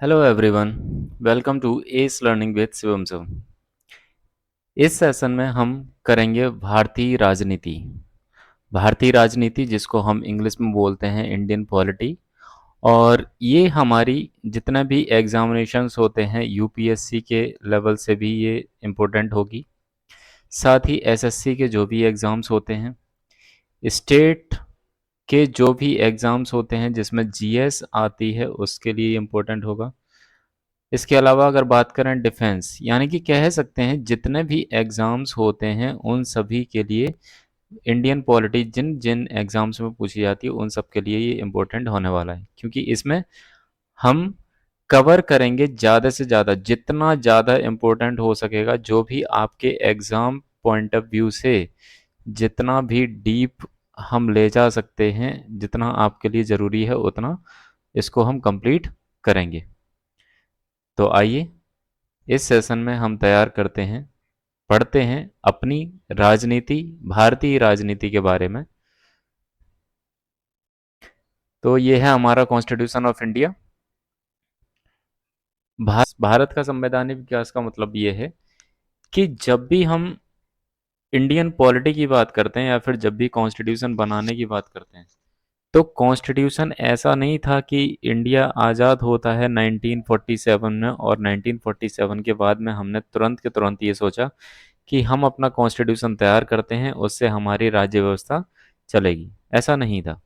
Hello everyone, welcome to S learning with Shivam sir. इस session में हम करेंगे भारतीय राजनीति। भारतीय राजनीति जिसको हम इंग्लिश में बोलते हैं इंडियन पॉलिटी। और ये हमारी जितने भी एग्जामिनेशंस होते हैं यूपीएससी के लेवल से भी ये इम्पोर्टेंट होगी। साथ ही एसएससी के जो भी एग्ज़ाम्स होते हैं, स्टेट के जो भी एग्ज़ाम्स होते हैं जिसमें जीएस आती है उसके लिए इम्पोर्टेंट होगा। इसके अलावा अगर बात करें डिफेंस, यानी कि कह सकते हैं जितने भी एग्ज़ाम्स होते हैं उन सभी के लिए इंडियन पॉलिटी जिन जिन एग्ज़ाम्स में पूछी जाती है उन सब के लिए ये इम्पोर्टेंट होने वाला है, क्योंकि इसमें हम कवर करेंगे ज़्यादा से ज़्यादा, जितना ज़्यादा इम्पोर्टेंट हो सकेगा जो भी आपके एग्ज़ाम पॉइंट ऑफ व्यू से जितना भी डीप हम ले जा सकते हैं, जितना आपके लिए ज़रूरी है उतना इसको हम कंप्लीट करेंगे। तो आइए इस सेशन में हम तैयार करते हैं, पढ़ते हैं अपनी राजनीति, भारतीय राजनीति के बारे में। तो ये है हमारा कॉन्स्टिट्यूशन ऑफ इंडिया। भारत का संवैधानिक विकास का मतलब ये है कि जब भी हम इंडियन पॉलिटी की बात करते हैं या फिर जब भी कॉन्स्टिट्यूशन बनाने की बात करते हैं, तो कॉन्स्टिट्यूशन ऐसा नहीं था कि इंडिया आज़ाद होता है 1947 में और 1947 के बाद में हमने तुरंत के तुरंत ये सोचा कि हम अपना कॉन्स्टिट्यूशन तैयार करते हैं, उससे हमारी राज्य व्यवस्था चलेगी। ऐसा नहीं था।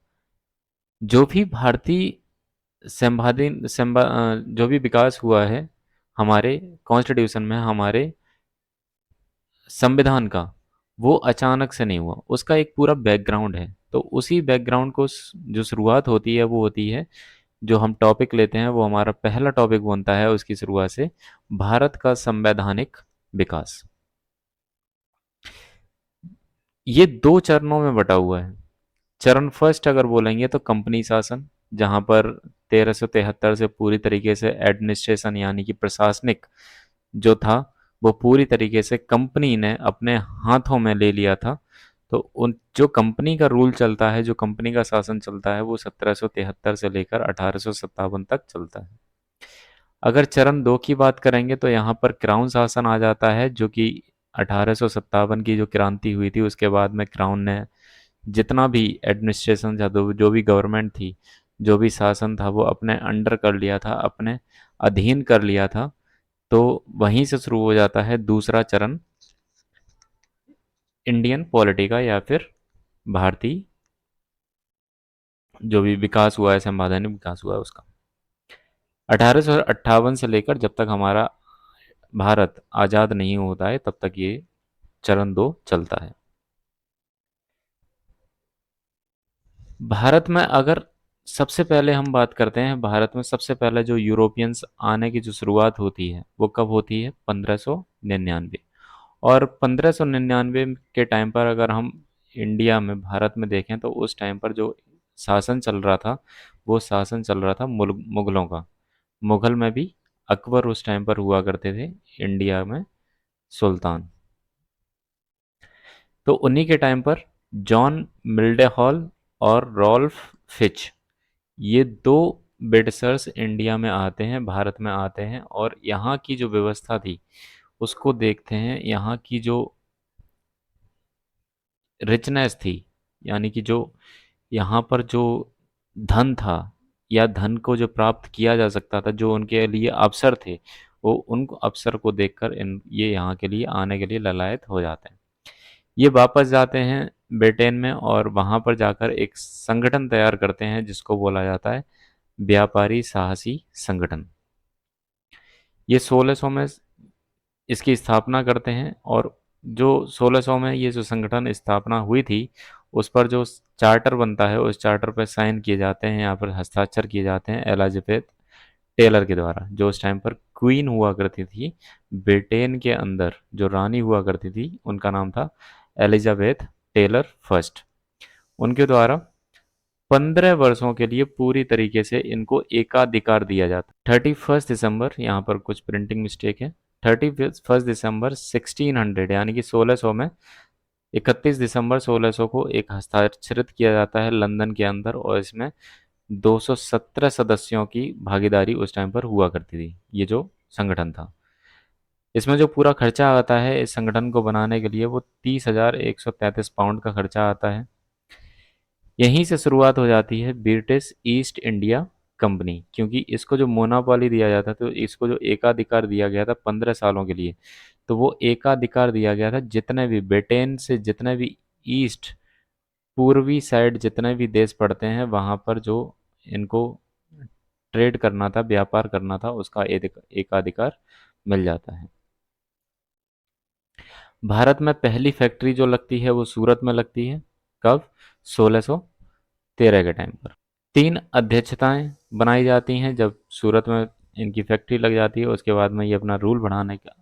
जो भी भारतीय जो भी विकास हुआ है हमारे कॉन्स्टिट्यूशन में, हमारे संविधान का, वो अचानक से नहीं हुआ। उसका एक पूरा बैकग्राउंड है। तो उसी बैकग्राउंड को जो शुरुआत होती है वो होती है, जो हम टॉपिक लेते हैं वो हमारा पहला टॉपिक बनता है उसकी शुरुआत से, भारत का संवैधानिक विकास। ये दो चरणों में बटा हुआ है। चरण फर्स्ट अगर बोलेंगे तो कंपनी शासन, जहां पर 1373 से पूरी तरीके से एडमिनिस्ट्रेशन यानी कि प्रशासनिक जो था वो पूरी तरीके से कंपनी ने अपने हाथों में ले लिया था। तो उन जो कंपनी का रूल चलता है, जो कंपनी का शासन चलता है, वो 1773 से लेकर 1857 तक चलता है। अगर चरण दो की बात करेंगे तो यहाँ पर क्राउन शासन आ जाता है, जो कि 1857 की जो क्रांति हुई थी उसके बाद में क्राउन ने जितना भी एडमिनिस्ट्रेशन था, जो भी गवर्नमेंट थी, जो भी शासन था, वो अपने अंडर कर लिया था, अपने अधीन कर लिया था। तो वहीं से शुरू हो जाता है दूसरा चरण इंडियन पॉलिटी का, या फिर भारतीय जो भी विकास हुआ है, संवैधानिक विकास हुआ है उसका। 1858 से लेकर जब तक हमारा भारत आज़ाद नहीं होता है तब तक ये चरण दो चलता है। भारत में अगर सबसे पहले हम बात करते हैं, भारत में सबसे पहले जो यूरोपियंस आने की जो शुरुआत होती है वो कब होती है? 1599। और 1599 के टाइम पर अगर हम इंडिया में, भारत में देखें तो उस टाइम पर जो शासन चल रहा था वो शासन चल रहा था मुगलों का। मुगल में भी अकबर उस टाइम पर हुआ करते थे इंडिया में सुल्तान। तो उन्हीं के टाइम पर जॉन मिल्डे हॉल और रॉल्फ फिच, ये दो ब्रिटिशर्स इंडिया में आते हैं, भारत में आते हैं, और यहाँ की जो व्यवस्था थी उसको देखते हैं। यहाँ की जो रिचनेस थी, यानी कि जो यहाँ पर जो धन था या धन को जो प्राप्त किया जा सकता था, जो उनके लिए अवसर थे, वो उन अवसर को देखकर ये यहाँ के लिए आने के लिए ललायत हो जाते हैं। ये वापस जाते हैं ब्रिटेन में और वहाँ पर जाकर एक संगठन तैयार करते हैं जिसको बोला जाता है व्यापारी साहसी संगठन। ये 1600 में इसकी स्थापना करते हैं, और जो 1600 में ये जो संगठन स्थापना हुई थी उस पर जो चार्टर बनता है उस चार्टर पर साइन किए जाते हैं, यहाँ पर हस्ताक्षर किए जाते हैं एलिजाबेथ टेलर के द्वारा, जो उस टाइम पर क्वीन हुआ करती थी ब्रिटेन के अंदर। जो रानी हुआ करती थी उनका नाम था एलिजाबेथ टेलर फर्स्ट। उनके द्वारा 15 वर्षों के लिए पूरी तरीके से इनको एकाधिकार दिया जाता। 31 दिसंबर, यहाँ पर कुछ प्रिंटिंग मिस्टेक है, 31 दिसंबर 1600 यानी कि 1600 में, 31 दिसंबर 1600 को एक हस्ताक्षरित किया जाता है लंदन के अंदर, और इसमें 217 सदस्यों की भागीदारी उस टाइम पर हुआ करती थी, ये जो संगठन था। इसमें जो पूरा खर्चा आता है इस संगठन को बनाने के लिए वो 30,133 पाउंड का खर्चा आता है। यहीं से शुरुआत हो जाती है ब्रिटिश ईस्ट इंडिया कंपनी, क्योंकि इसको जो मोनोपोली दिया जाता तो इसको जो एकाधिकार दिया गया था 15 सालों के लिए, तो वो एकाधिकार दिया गया था जितने भी ब्रिटेन से जितने भी ईस्ट पूर्वी साइड जितने भी देश पड़ते हैं वहाँ पर जो इनको ट्रेड करना था, व्यापार करना था, उसका एकाधिकार मिल जाता है। भारत में पहली फैक्ट्री जो लगती है वो सूरत में लगती है। कब? 1613 के टाइम पर। 3 अध्यक्षताएं बनाई जाती हैं जब सूरत में इनकी फैक्ट्री लग जाती है। उसके बाद में ये अपना रूल बढ़ाने का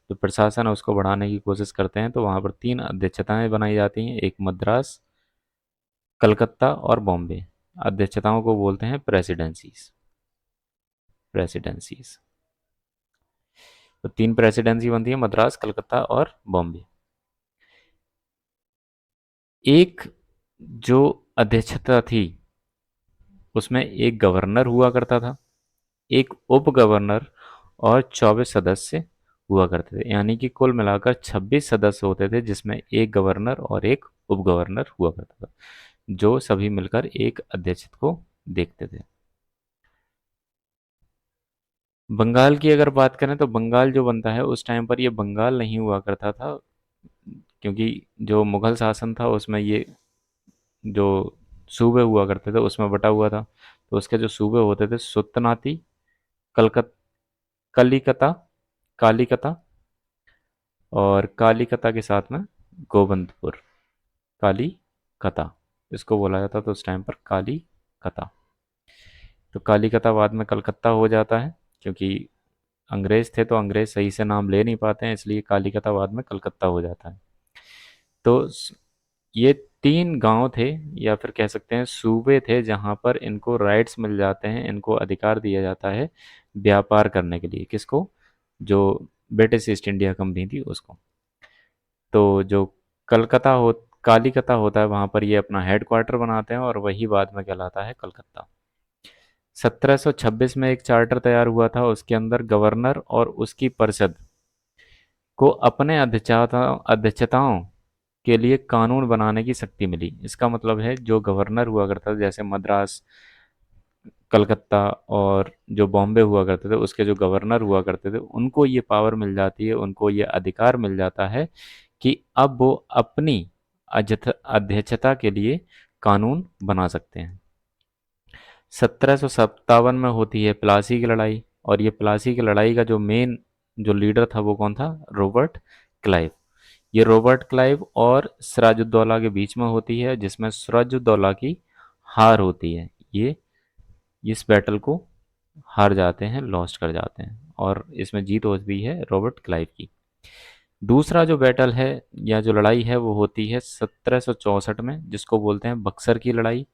जो प्रशासन है उसको बढ़ाने की कोशिश करते हैं, तो वहाँ पर 3 अध्यक्षताएं बनाई जाती हैं, एक मद्रास, कलकत्ता और बॉम्बे। अध्यक्षताओं को बोलते हैं प्रेसिडेंसीज। प्रेसिडेंसीज तो 3 प्रेसिडेंसी बनती है, मद्रास, कलकत्ता और बॉम्बे। एक जो अध्यक्षता थी उसमें एक गवर्नर हुआ करता था, एक उप गवर्नर और 24 सदस्य हुआ करते थे, यानी कि कुल मिलाकर 26 सदस्य होते थे, जिसमें एक गवर्नर और एक उप गवर्नर हुआ करता था, जो सभी मिलकर एक अध्यक्ष को देखते थे। बंगाल की अगर बात करें तो बंगाल जो बनता है उस टाइम पर ये बंगाल नहीं हुआ करता था, क्योंकि जो मुगल शासन था उसमें ये जो सूबे हुआ करते थे उसमें बटा हुआ था। तो उसके जो सूबे होते थे सुत्तनाती, कलकत कलिकता, कालिकता और कालिकता के साथ में गोविंदपुर। कालीकता इसको बोला जाता था उस टाइम पर, कालीकता। तो कालिकता बाद में कलकत्ता हो जाता है, क्योंकि अंग्रेज थे तो अंग्रेज सही से नाम ले नहीं पाते हैं, इसलिए कालिकता बाद में कलकत्ता हो जाता है। तो ये 3 गांव थे, या फिर कह सकते हैं सूबे थे, जहां पर इनको राइट्स मिल जाते हैं, इनको अधिकार दिया जाता है व्यापार करने के लिए। किसको? जो ब्रिटिश ईस्ट इंडिया कंपनी थी उसको। तो जो कलकत्ता हो कालिकता होता है वहां पर ये अपना हेडक्वार्टर बनाते हैं और वही बाद में कहलाता है कलकत्ता। 1726 में एक चार्टर तैयार हुआ था, उसके अंदर गवर्नर और उसकी परिषद को अपने अध्यक्षताओं के लिए कानून बनाने की शक्ति मिली। इसका मतलब है जो गवर्नर हुआ करता था, जैसे मद्रास, कलकत्ता और जो बॉम्बे हुआ करते थे, उसके जो गवर्नर हुआ करते थे उनको ये पावर मिल जाती है, उनको ये अधिकार मिल जाता है कि अब वो अपनी अध्यक्षता के लिए कानून बना सकते हैं। 1757 में होती है प्लासी की लड़ाई, और ये प्लासी की लड़ाई का जो मेन जो लीडर था वो कौन था? Robert Clive. ये रॉबर्ट क्लाइव और सिराजुद्दौला के बीच में होती है, जिसमें सिराजुद्दौला की हार होती है। ये इस बैटल को हार जाते हैं, लॉस्ट कर जाते हैं, और इसमें जीत होती है रॉबर्ट क्लाइव की। दूसरा जो बैटल है या जो लड़ाई है वो होती है 1764 में, जिसको बोलते हैं बक्सर की लड़ाई।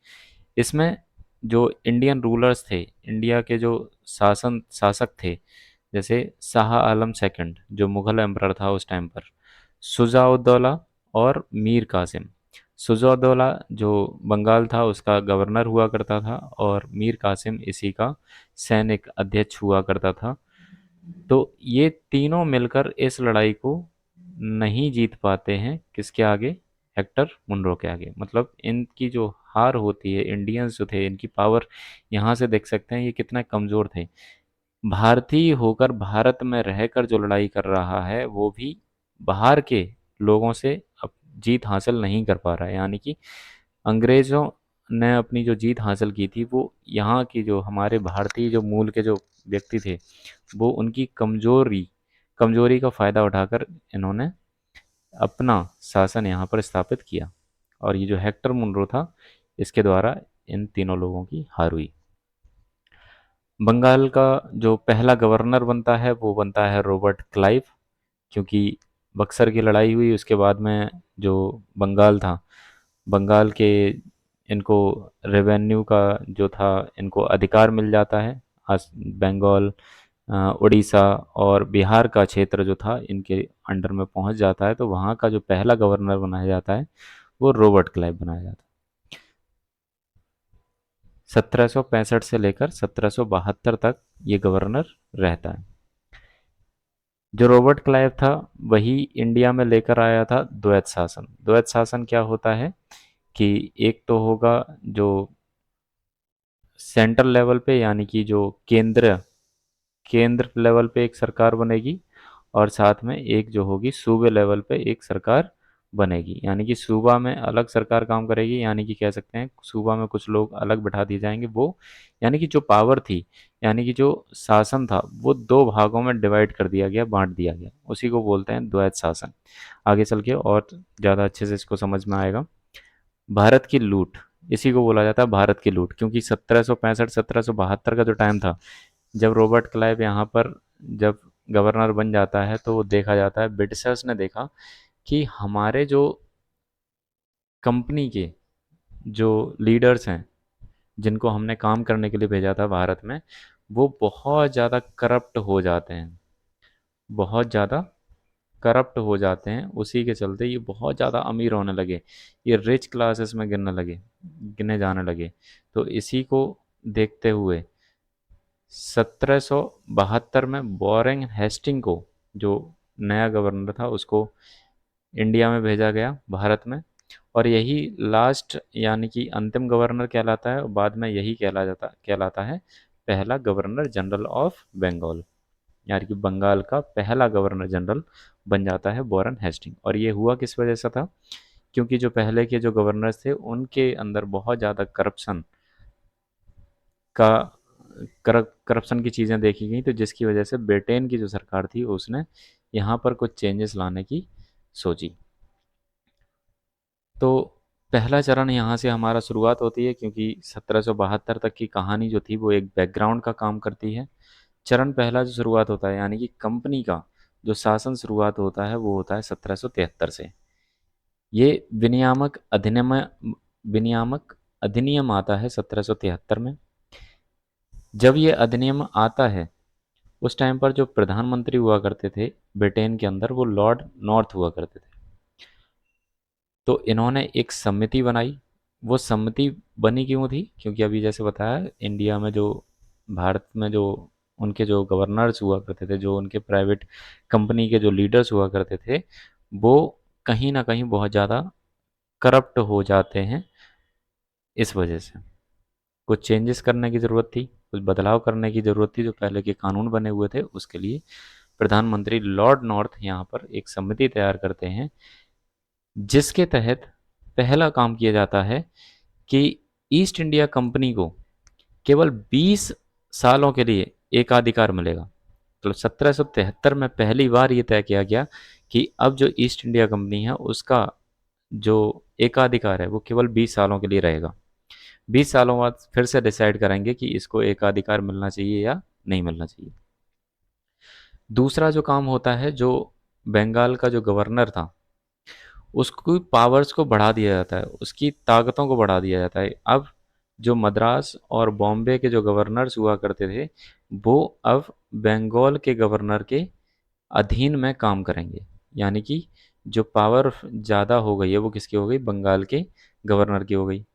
इसमें जो इंडियन रूलर्स थे, इंडिया के जो शासक थे, जैसे शाह आलम सेकंड जो मुगल एम्परर था उस टाइम पर, शुजाउद्दौला और मीर कासिम। शुजाउद्दौला जो बंगाल था उसका गवर्नर हुआ करता था, और मीर कासिम इसी का सैनिक अध्यक्ष हुआ करता था। तो ये तीनों मिलकर इस लड़ाई को नहीं जीत पाते हैं, किसके आगे? हेक्टर मुनरो के आगे। मतलब इनकी जो हार होती है, इंडियंस जो थे इनकी पावर यहाँ से देख सकते हैं ये कितना कमज़ोर थे। भारतीय होकर भारत में रहकर जो लड़ाई कर रहा है वो भी बाहर के लोगों से अब जीत हासिल नहीं कर पा रहा है, यानी कि अंग्रेज़ों ने अपनी जो जीत हासिल की थी वो यहाँ की जो हमारे भारतीय जो मूल के जो व्यक्ति थे वो उनकी कमजोरी का फ़ायदा उठाकर इन्होंने अपना शासन यहाँ पर स्थापित किया, और ये जो हेक्टर मुनरो था इसके द्वारा इन तीनों लोगों की हार हुई। बंगाल का जो पहला गवर्नर बनता है वो बनता है रॉबर्ट क्लाइव, क्योंकि बक्सर की लड़ाई हुई उसके बाद में जो बंगाल था, बंगाल के इनको रेवेन्यू का जो था इनको अधिकार मिल जाता है। आज बंगाल, उड़ीसा और बिहार का क्षेत्र जो था इनके अंडर में पहुंच जाता है, तो वहाँ का जो पहला गवर्नर बनाया जाता है वो रॉबर्ट क्लाइव बनाया जाता है। 1765 से लेकर 1772 तक ये गवर्नर रहता है। जो रॉबर्ट क्लाइव था वही इंडिया में लेकर आया था द्वैत शासन। द्वैत शासन क्या होता है कि एक तो होगा जो सेंट्रल लेवल पे, यानी कि जो केंद्र केंद्र लेवल पे एक सरकार बनेगी, और साथ में एक जो होगी सूबे लेवल पे एक सरकार बनेगी। यानी कि सूबा में अलग सरकार काम करेगी, यानी कि कह सकते हैं सूबा में कुछ लोग अलग बैठा दिए जाएंगे। वो यानी कि जो पावर थी, यानी कि जो शासन था, वो दो भागों में डिवाइड कर दिया गया, बांट दिया गया। उसी को बोलते हैं द्वैत शासन। आगे चल के और ज़्यादा अच्छे से इसको समझ में आएगा। भारत की लूट, इसी को बोला जाता है भारत की लूट, क्योंकि 1765 1772 का जो टाइम था, जब रॉबर्ट क्लाइव यहाँ पर जब गवर्नर बन जाता है, तो वो देखा जाता है, ब्रिटिशर्स ने देखा कि हमारे जो कंपनी के जो लीडर्स हैं, जिनको हमने काम करने के लिए भेजा था भारत में, वो बहुत ज़्यादा करप्ट हो जाते हैं, बहुत ज़्यादा करप्ट हो जाते हैं। उसी के चलते ये बहुत ज़्यादा अमीर होने लगे, ये रिच क्लासेस में गिने जाने लगे। तो इसी को देखते हुए 1772 में वॉरेन हेस्टिंग को, जो नया गवर्नर था, उसको इंडिया में भेजा गया, भारत में। और यही लास्ट यानी कि अंतिम गवर्नर कहलाता है, और बाद में यही कहलाता है पहला गवर्नर जनरल ऑफ बंगाल, यानी कि बंगाल का पहला गवर्नर जनरल बन जाता है वॉरेन हेस्टिंग। और ये हुआ किस वजह से था, क्योंकि जो पहले के जो गवर्नर्स थे उनके अंदर बहुत ज़्यादा का करप्शन की चीज़ें देखी गई, तो जिसकी वजह से ब्रिटेन की जो सरकार थी उसने यहाँ पर कुछ चेंजेस लाने की सोची। तो पहला चरण यहाँ से हमारा शुरुआत होती है, क्योंकि 1772 तक की कहानी जो थी वो एक बैकग्राउंड का काम करती है। चरण पहला जो शुरुआत होता है, यानी कि कंपनी का जो शासन शुरुआत होता है, वो होता है 1773 से। ये विनियामक अधिनियम आता है 1773 में। जब ये अधिनियम आता है, उस टाइम पर जो प्रधानमंत्री हुआ करते थे ब्रिटेन के अंदर, वो लॉर्ड नॉर्थ हुआ करते थे। तो इन्होंने एक समिति बनाई। वो समिति बनी क्यों थी, क्योंकि अभी जैसे बताया, इंडिया में जो भारत में जो उनके जो गवर्नर्स हुआ करते थे, जो उनके प्राइवेट कंपनी के जो लीडर्स हुआ करते थे, वो कहीं ना कहीं बहुत ज़्यादा करप्ट हो जाते हैं। इस वजह से कुछ चेंजेस करने की ज़रूरत थी, कुछ बदलाव करने की ज़रूरत थी। जो पहले के कानून बने हुए थे, उसके लिए प्रधानमंत्री लॉर्ड नॉर्थ यहाँ पर एक समिति तैयार करते हैं, जिसके तहत पहला काम किया जाता है कि ईस्ट इंडिया कंपनी को केवल 20 सालों के लिए एकाधिकार मिलेगा। तो 1773 में पहली बार ये तय किया गया कि अब जो ईस्ट इंडिया कंपनी है उसका जो एकाधिकार है वो केवल 20 सालों के लिए रहेगा। 20 सालों बाद फिर से डिसाइड करेंगे कि इसको एकाधिकार मिलना चाहिए या नहीं मिलना चाहिए। दूसरा जो काम होता है, जो बंगाल का जो गवर्नर था, उसकी पावर्स को बढ़ा दिया जाता है, उसकी ताकतों को बढ़ा दिया जाता है। अब जो मद्रास और बॉम्बे के जो गवर्नर्स हुआ करते थे, वो अब बंगाल के गवर्नर के अधीन में काम करेंगे। यानी कि जो पावर ज़्यादा हो गई है वो किसकी हो गई, बंगाल के गवर्नर की हो गई।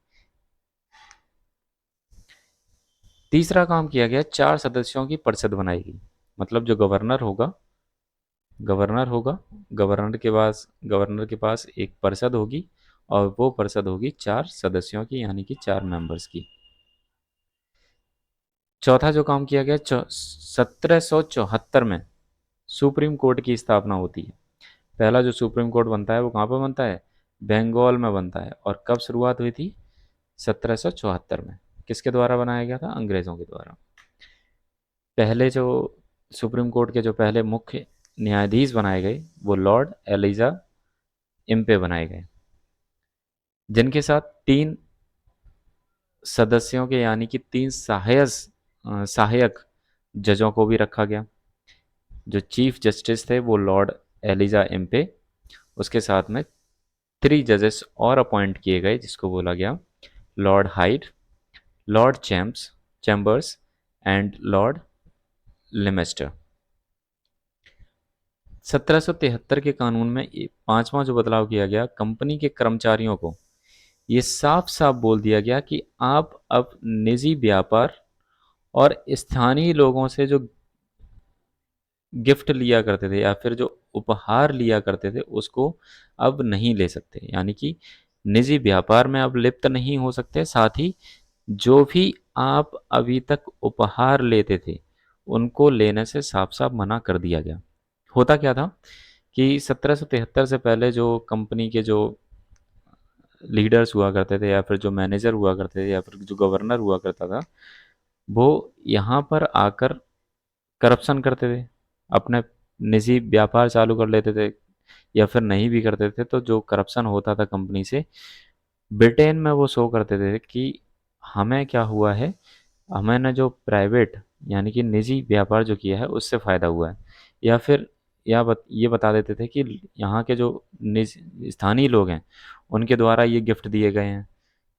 तीसरा काम किया गया, 4 सदस्यों की परिषद बनाई गई। मतलब जो गवर्नर होगा, गवर्नर के पास एक परिषद होगी, और वो परिषद होगी 4 सदस्यों की, यानी कि 4 मेंबर्स की। चौथा जो काम किया गया, 1774 में सुप्रीम कोर्ट की स्थापना होती है। पहला जो सुप्रीम कोर्ट बनता है वो कहाँ पर बनता है, बंगाल में बनता है। और कब शुरुआत हुई थी, 1774 में। किसके द्वारा बनाया गया था, अंग्रेज़ों के द्वारा। पहले जो सुप्रीम कोर्ट के जो पहले मुख्य न्यायाधीश बनाए गए, वो लॉर्ड एलिजा इम्पे बनाए गए, जिनके साथ 3 सदस्यों के, यानी कि 3 सहायक जजों को भी रखा गया। जो चीफ जस्टिस थे वो लॉर्ड एलिजा इम्पे, उसके साथ में 3 जजेस और अपॉइंट किए गए, जिसको बोला गया Lord hide, Lord chambers and Lord लिमेस्टर। 1773 के कानून में पांचवा जो बदलाव किया गया, कंपनी के कर्मचारियों को, ये साफ साफ बोल दिया गया कि आप अब निजी व्यापार और स्थानीय लोगों से जो गिफ्ट लिया करते थे या फिर जो उपहार लिया करते थे उसको अब नहीं ले सकते, यानी कि निजी व्यापार में अब लिप्त नहीं हो सकते। साथ ही जो भी आप अभी तक उपहार लेते थे उनको लेने से साफ साफ मना कर दिया गया। होता क्या था कि 1773 से पहले जो कंपनी के जो लीडर्स हुआ करते थे या फिर जो मैनेजर हुआ करते थे या फिर जो गवर्नर हुआ करता था, वो यहाँ पर आकर करप्शन करते थे, अपने निजी व्यापार चालू कर लेते थे या फिर नहीं भी करते थे तो जो करप्शन होता था कंपनी से, ब्रिटेन में वो शो करते थे कि हमें क्या हुआ है, हमें ना जो प्राइवेट यानी कि निजी व्यापार जो किया है उससे फ़ायदा हुआ है, या फिर ये बता देते थे कि यहाँ के जो निज स्थानीय लोग हैं उनके द्वारा ये गिफ्ट दिए गए हैं,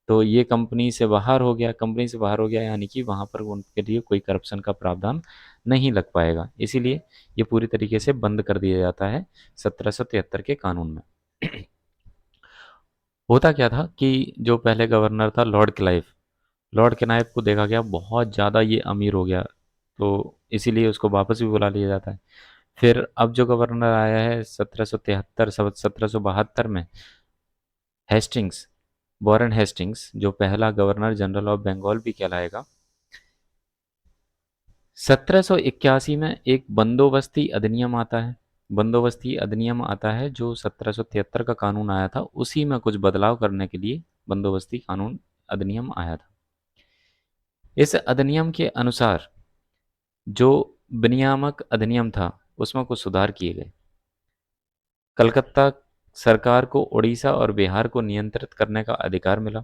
तो ये कंपनी से बाहर हो गया, कंपनी से बाहर हो गया यानी कि वहाँ पर उनके लिए कोई करप्शन का प्रावधान नहीं लग पाएगा, इसीलिए ये पूरी तरीके से बंद कर दिया जाता है 1773 के कानून में। होता क्या था कि जो पहले गवर्नर था लॉर्ड क्लाइव को देखा गया बहुत ज़्यादा ये अमीर हो गया, तो इसीलिए उसको वापस भी बुला लिया जाता है। फिर अब जो गवर्नर आया है 1772 में, हेस्टिंग्स, वॉरेन हेस्टिंग्स, जो पहला गवर्नर जनरल ऑफ बंगाल भी कहलाएगा। 1781 में एक बंदोबस्ती अधिनियम आता है। बंदोबस्ती अधिनियम आता है जो 1773 का कानून आया था उसी में कुछ बदलाव करने के लिए बंदोबस्ती कानून अधिनियम आया था। इस अधिनियम के अनुसार जो विनियामक अधिनियम था उसमें कुछ सुधार किए गए। कलकत्ता सरकार को उड़ीसा और बिहार को नियंत्रित करने का अधिकार मिला।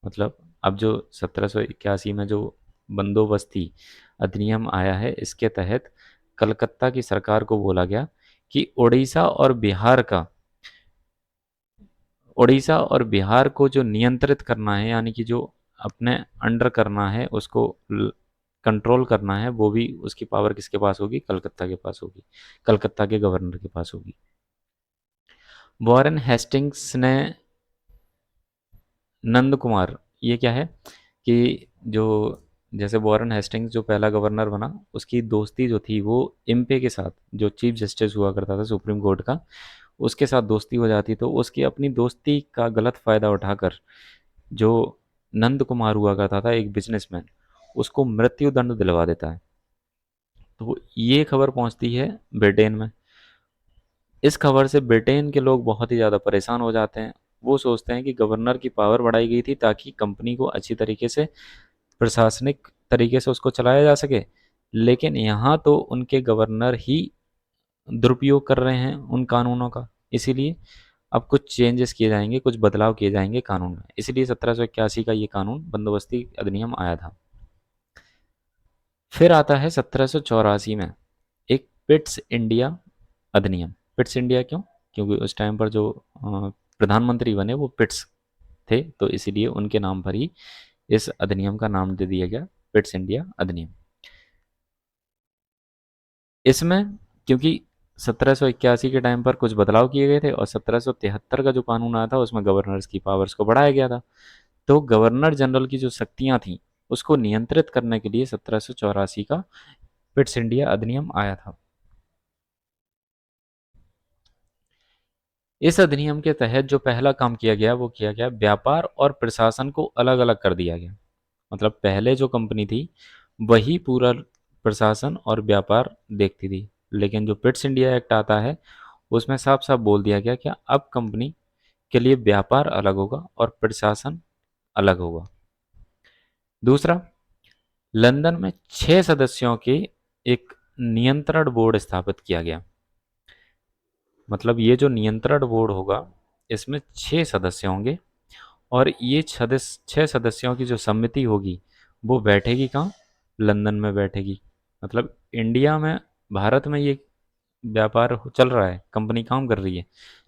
मतलब अब जो 1781 में जो बंदोबस्ती अधिनियम आया है इसके तहत कलकत्ता की सरकार को बोला गया कि उड़ीसा और बिहार को जो नियंत्रित करना है यानी कि जो अपने अंडर करना है उसको कंट्रोल करना है, वो भी उसकी पावर किसके पास होगी, कलकत्ता के पास होगी, कलकत्ता के गवर्नर के पास होगी। वॉरेन हेस्टिंग्स ने नंद कुमार, ये क्या है कि जो जैसे वॉरेन हेस्टिंग्स जो पहला गवर्नर बना उसकी दोस्ती जो थी वो इम्पे के साथ, जो चीफ जस्टिस हुआ करता था सुप्रीम कोर्ट का, उसके साथ दोस्ती हो जाती, तो उसकी अपनी दोस्ती का गलत फ़ायदा उठाकर जो नंद कुमार हुआ करता था एक बिजनेसमैन, उसको मृत्यु दंड दिलवा देता है। तो ये खबर पहुंचती है ब्रिटेन में। इस खबर से ब्रिटेन के लोग बहुत ही ज़्यादा परेशान हो जाते हैं। वो सोचते हैं कि गवर्नर की पावर बढ़ाई गई थी ताकि कंपनी को अच्छी तरीके से प्रशासनिक तरीके से उसको चलाया जा सके, लेकिन यहाँ तो उनके गवर्नर ही दुरुपयोग कर रहे हैं उन कानूनों का, इसीलिए अब कुछ चेंजेस किए जाएंगे, कुछ बदलाव किए जाएंगे कानून में, इसलिए 1781 का ये कानून बंदोबस्ती अधिनियम आया था। फिर आता है 1784 में एक पिट्स इंडिया अधिनियम। पिट्स इंडिया क्यों? क्योंकि उस टाइम पर जो प्रधानमंत्री बने वो पिट्स थे, तो इसीलिए उनके नाम पर ही इस अधिनियम का नाम दे दिया गया पिट्स इंडिया अधिनियम। इसमें क्योंकि 1781 के टाइम पर कुछ बदलाव किए गए थे और 1773 का जो कानून आया था उसमें गवर्नर्स की पावर्स को बढ़ाया गया था, तो गवर्नर जनरल की जो शक्तियां थीं उसको नियंत्रित करने के लिए 1784 का पिट्स इंडिया अधिनियम आया था। इस अधिनियम के तहत जो पहला काम किया गया वो किया गया, व्यापार और प्रशासन को अलग अलग कर दिया गया। मतलब पहले जो कंपनी थी वही पूरा प्रशासन और व्यापार देखती थी, लेकिन जो पिट्स इंडिया एक्ट आता है उसमें साफ साफ बोल दिया गया कि अब कंपनी के लिए व्यापार अलग होगा और प्रशासन अलग होगा। दूसरा, लंदन में 6 सदस्यों के एक नियंत्रण बोर्ड स्थापित किया गया। मतलब ये जो नियंत्रण बोर्ड होगा इसमें 6 सदस्य होंगे और ये 6 सदस्यों की जो समिति होगी वो बैठेगी कहाँ, लंदन में बैठेगी। मतलब इंडिया में, भारत में ये व्यापार चल रहा है, कंपनी काम कर रही है,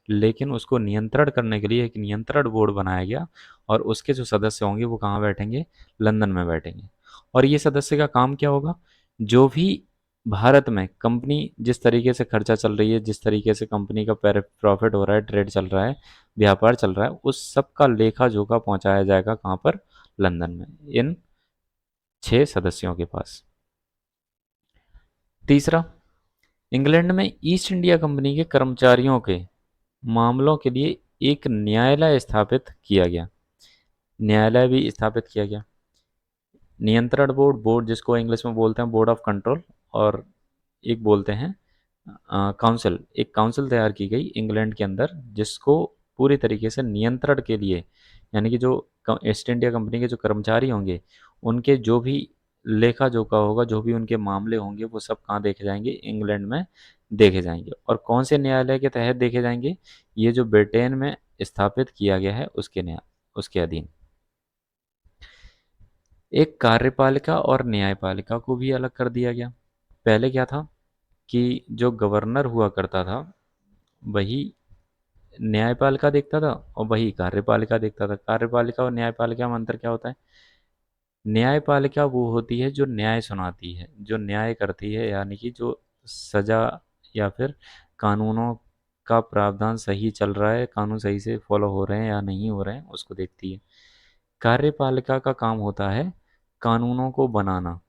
लेकिन उसको नियंत्रण करने के लिए एक नियंत्रण बोर्ड बनाया गया और उसके जो सदस्य होंगे वो कहाँ बैठेंगे, लंदन में बैठेंगे। और ये सदस्य का काम क्या होगा, जो भी भारत में कंपनी जिस तरीके से खर्चा चल रही है, जिस तरीके से कंपनी का प्रॉफिट हो रहा है, ट्रेड चल रहा है, व्यापार चल रहा है, उस सब का लेखा जोखा पहुंचाया जाएगा कहाँ पर? लंदन में, इन 6 सदस्यों के पास। तीसरा, इंग्लैंड में ईस्ट इंडिया कंपनी के कर्मचारियों के मामलों के लिए एक न्यायालय स्थापित किया गया। न्यायालय भी स्थापित किया गया। नियंत्रण बोर्ड, बोर्ड जिसको इंग्लिश में बोलते हैं बोर्ड ऑफ कंट्रोल, और एक बोलते हैं काउंसिल। एक काउंसिल तैयार की गई इंग्लैंड के अंदर, जिसको पूरी तरीके से नियंत्रण के लिए, यानी कि जो ईस्ट इंडिया कंपनी के जो कर्मचारी होंगे, उनके जो भी लेखा जोखा होगा, जो भी उनके मामले होंगे, वो सब कहाँ देखे जाएंगे? इंग्लैंड में देखे जाएंगे। और कौन से न्यायालय के तहत देखे जाएंगे? ये जो ब्रिटेन में स्थापित किया गया है उसके उसके अधीन। एक कार्यपालिका और न्यायपालिका को भी अलग कर दिया गया। पहले क्या था कि जो गवर्नर हुआ करता था वही न्यायपालिका देखता था और वही कार्यपालिका देखता था। कार्यपालिका और न्यायपालिका में अंतर क्या होता है? न्यायपालिका वो होती है जो न्याय सुनाती है, जो न्याय करती है, यानी कि जो सजा या फिर कानूनों का प्रावधान सही चल रहा है, कानून सही से फॉलो हो रहे हैं या नहीं हो रहे हैं, उसको देखती है। कार्यपालिका का काम होता है कानूनों को बनाना,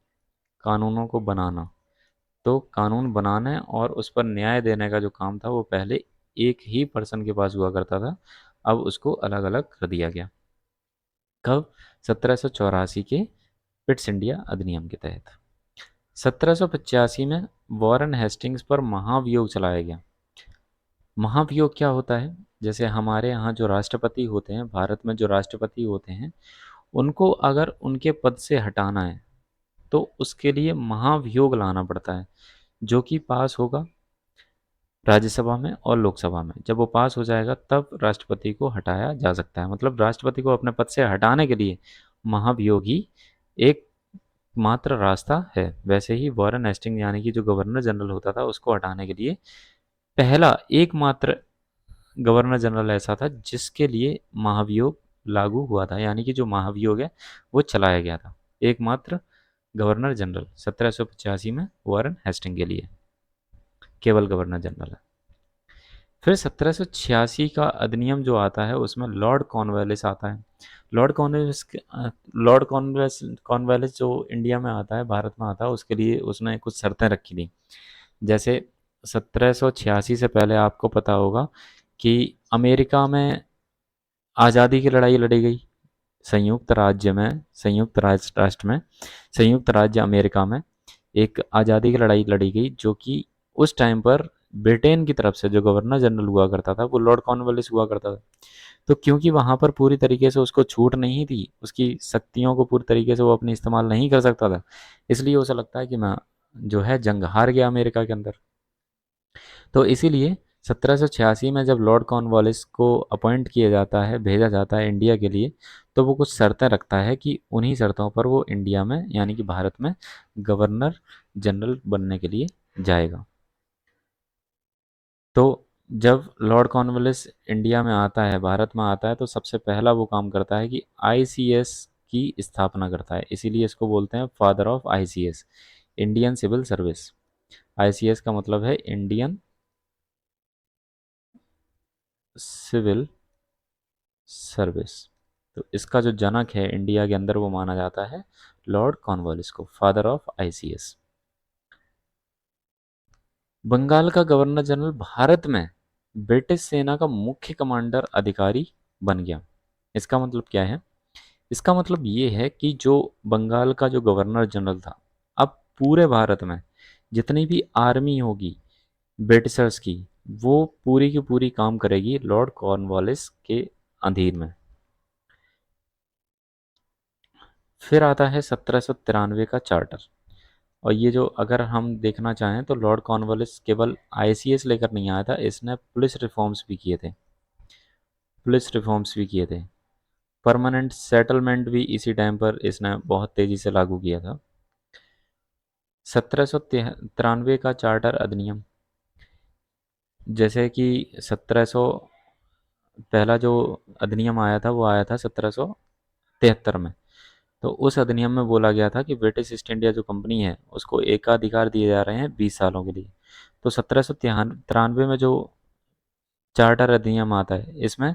कानूनों को बनाना। तो कानून बनाने और उस पर न्याय देने का जो काम था वो पहले एक ही पर्सन के पास हुआ करता था, अब उसको अलग अलग कर दिया गया। कब? 1784 के पिट्स इंडिया अधिनियम के तहत। 1785 में वॉरेन हेस्टिंग्स पर महाभियोग चलाया गया। महाभियोग क्या होता है? जैसे हमारे यहाँ जो राष्ट्रपति होते हैं, भारत में जो राष्ट्रपति होते हैं, उनको अगर उनके पद से हटाना है तो उसके लिए महाभियोग लाना पड़ता है, जो कि पास होगा राज्यसभा में और लोकसभा में। जब वो पास हो जाएगा तब राष्ट्रपति को हटाया जा सकता है। मतलब राष्ट्रपति को अपने पद से हटाने के लिए महाभियोग ही एक मात्र रास्ता है। वैसे ही वॉरेन हेस्टिंग यानी कि जो गवर्नर जनरल होता था, उसको हटाने के लिए पहला एकमात्र गवर्नर जनरल ऐसा था जिसके लिए महाभियोग लागू हुआ था, यानी कि जो महाभियोग है वो चलाया गया था। एकमात्र गवर्नर जनरल 1785 में वॉरेन हेस्टिंग के लिए केवल गवर्नर जनरल है। फिर 1786 का अधिनियम जो आता है उसमें लॉर्ड कॉर्नवालिस आता है। Lord Cornwallis Lord Cornwallis Cornwallis जो इंडिया में आता है, भारत में आता है, उसके लिए उसने कुछ शर्तें रखी थी। जैसे 1786 से पहले आपको पता होगा कि अमेरिका में आज़ादी की लड़ाई लड़ी गई। संयुक्त राज्य में, संयुक्त राष्ट्र में, संयुक्त राज्य अमेरिका में एक आज़ादी की लड़ाई लड़ी गई, जो कि उस टाइम पर ब्रिटेन की तरफ से जो गवर्नर जनरल हुआ करता था वो लॉर्ड कॉर्नवालिस हुआ करता था। तो क्योंकि वहाँ पर पूरी तरीके से उसको छूट नहीं थी, उसकी शक्तियों को पूरी तरीके से वो अपनी इस्तेमाल नहीं कर सकता था, इसलिए उसे लगता है कि मैं जो है जंग हार गया अमेरिका के अंदर। तो इसीलिए 1786 में जब लॉर्ड कॉर्नवालिस को अपॉइंट किया जाता है, भेजा जाता है इंडिया के लिए, तो वो कुछ शर्तें रखता है कि उन्हीं शर्तों पर वो इंडिया में, यानी कि भारत में गवर्नर जनरल बनने के लिए जाएगा। तो जब लॉर्ड कॉर्नवालिस इंडिया में आता है, भारत में आता है, तो सबसे पहला वो काम करता है कि आईसीएस की स्थापना करता है। इसीलिए इसको बोलते हैं father of ICS, Indian civil service. ICS का मतलब है इंडियन सिविल सर्विस। तो इसका जो जनक है इंडिया के अंदर वो माना जाता है लॉर्ड कॉर्नवालिस को, फादर ऑफ आईसीएस। बंगाल का गवर्नर जनरल भारत में ब्रिटिश सेना का मुख्य कमांडर अधिकारी बन गया। इसका मतलब क्या है? इसका मतलब ये है कि जो बंगाल का जो गवर्नर जनरल था, अब पूरे भारत में जितनी भी आर्मी होगी ब्रिटिशर्स की, वो पूरी की पूरी काम करेगी लॉर्ड कॉर्नवालिस के अधीन में। फिर आता है 1793 का चार्टर। और ये जो अगर हम देखना चाहें तो लॉर्ड कॉर्नवालिस केवल आईसीएस लेकर नहीं आया था, इसने पुलिस रिफॉर्म्स भी किए थे। पुलिस रिफॉर्म्स भी किए थे। परमानेंट सेटलमेंट भी इसी टाइम पर इसने बहुत तेज़ी से लागू किया था। 1793 का चार्टर अधिनियम, जैसे कि 1700 पहला जो अधिनियम आया था वो आया था 1773 में। तो उस अधिनियम में बोला गया था कि ब्रिटिश ईस्ट इंडिया जो कंपनी है उसको एकाधिकार दिए जा रहे हैं 20 सालों के लिए। तो 1793 में जो चार्टर अधिनियम आता है इसमें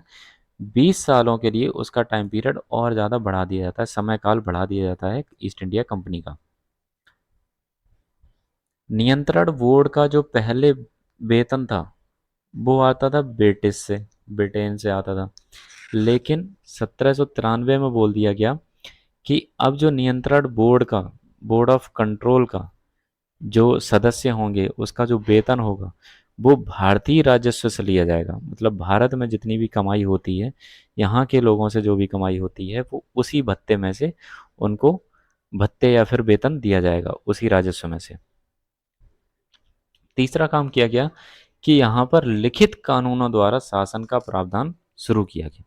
20 सालों के लिए उसका टाइम पीरियड और ज़्यादा बढ़ा दिया जाता है, समय काल बढ़ा दिया जाता है ईस्ट इंडिया कंपनी का। नियंत्रण बोर्ड का जो पहले वेतन था वो आता था ब्रिटिश से, ब्रिटेन से आता था। लेकिन 1793 में बोल दिया गया कि अब जो नियंत्रण बोर्ड का, बोर्ड ऑफ कंट्रोल का जो सदस्य होंगे उसका जो वेतन होगा वो भारतीय राजस्व से लिया जाएगा। मतलब भारत में जितनी भी कमाई होती है, यहाँ के लोगों से जो भी कमाई होती है वो उसी भत्ते में से उनको भत्ते या फिर वेतन दिया जाएगा उसी राजस्व में से। तीसरा काम किया गया कि यहाँ पर लिखित कानूनों द्वारा शासन का प्रावधान शुरू किया गया।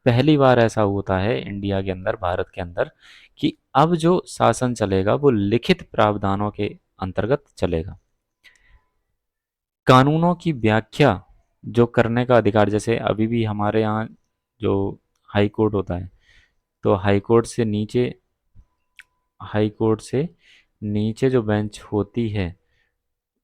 पहली बार ऐसा होता है इंडिया के अंदर, भारत के अंदर, कि अब जो शासन चलेगा वो लिखित प्रावधानों के अंतर्गत चलेगा। कानूनों की व्याख्या जो करने का अधिकार, जैसे अभी भी हमारे यहाँ जो हाई कोर्ट होता है, तो हाई कोर्ट से नीचे जो बेंच होती है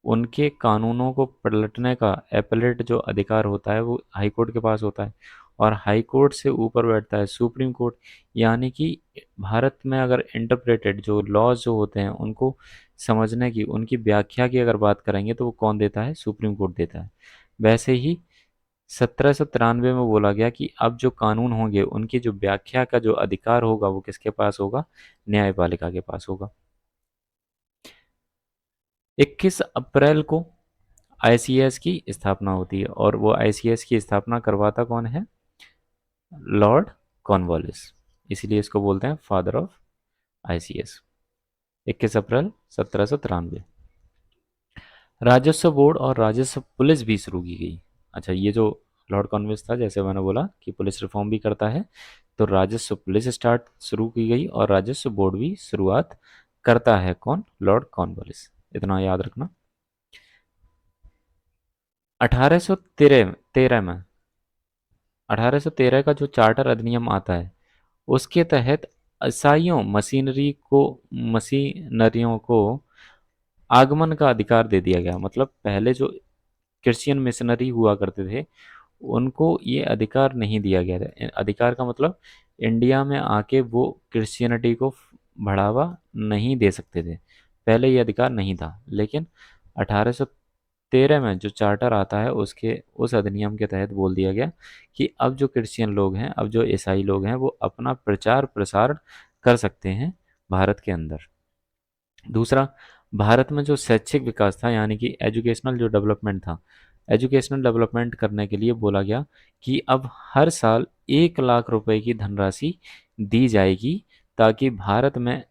उनके कानूनों को पलटने का एपेलेट जो अधिकार होता है वो हाई कोर्ट के पास होता है। और हाई कोर्ट से ऊपर बैठता है सुप्रीम कोर्ट। यानी कि भारत में अगर इंटरप्रेटेड जो लॉज जो होते हैं उनको समझने की, उनकी व्याख्या की अगर बात करेंगे तो वो कौन देता है? सुप्रीम कोर्ट देता है। वैसे ही 1793 में बोला गया कि अब जो कानून होंगे उनकी जो व्याख्या का जो अधिकार होगा वो किसके पास होगा? न्यायपालिका के पास होगा। 21 अप्रैल को आईसीएस की स्थापना होती है और वो आईसीएस की स्थापना करवाता कौन है? Lord Cornwallis. इसीलिए इसको बोलते हैं फादर ऑफ आईसीएस। 21 अप्रैल 1793। राजस्व बोर्ड और राजस्व पुलिस भी शुरू की गई। अच्छा, ये जो लॉर्ड कॉर्नवालिस था, जैसे मैंने बोला कि पुलिस रिफॉर्म भी करता है, तो राजस्व पुलिस शुरू की गई और राजस्व बोर्ड भी शुरुआत करता है। कौन? Lord Cornwallis. इतना याद रखना। 1813 में 1813 का जो चार्टर अधिनियम आता है उसके तहत मशीनरियों को आगमन का अधिकार दे दिया गया। मतलब पहले जो क्रिश्चियन मिशनरी हुआ करते थे उनको ये अधिकार नहीं दिया गया था। अधिकार का मतलब इंडिया में आके वो क्रिश्चियनिटी को बढ़ावा नहीं दे सकते थे। पहले ये अधिकार नहीं था। लेकिन 1813 में जो चार्टर आता है उसके उस अधिनियम के तहत बोल दिया गया कि अब जो क्रिश्चियन लोग हैं, अब जो ईसाई लोग हैं वो अपना प्रचार प्रसार कर सकते हैं भारत के अंदर। दूसरा, भारत में जो शैक्षिक विकास था यानी कि एजुकेशनल जो डेवलपमेंट था, एजुकेशनल डेवलपमेंट करने के लिए बोला गया कि अब हर साल 1 लाख रुपए की धनराशि दी जाएगी ताकि भारत में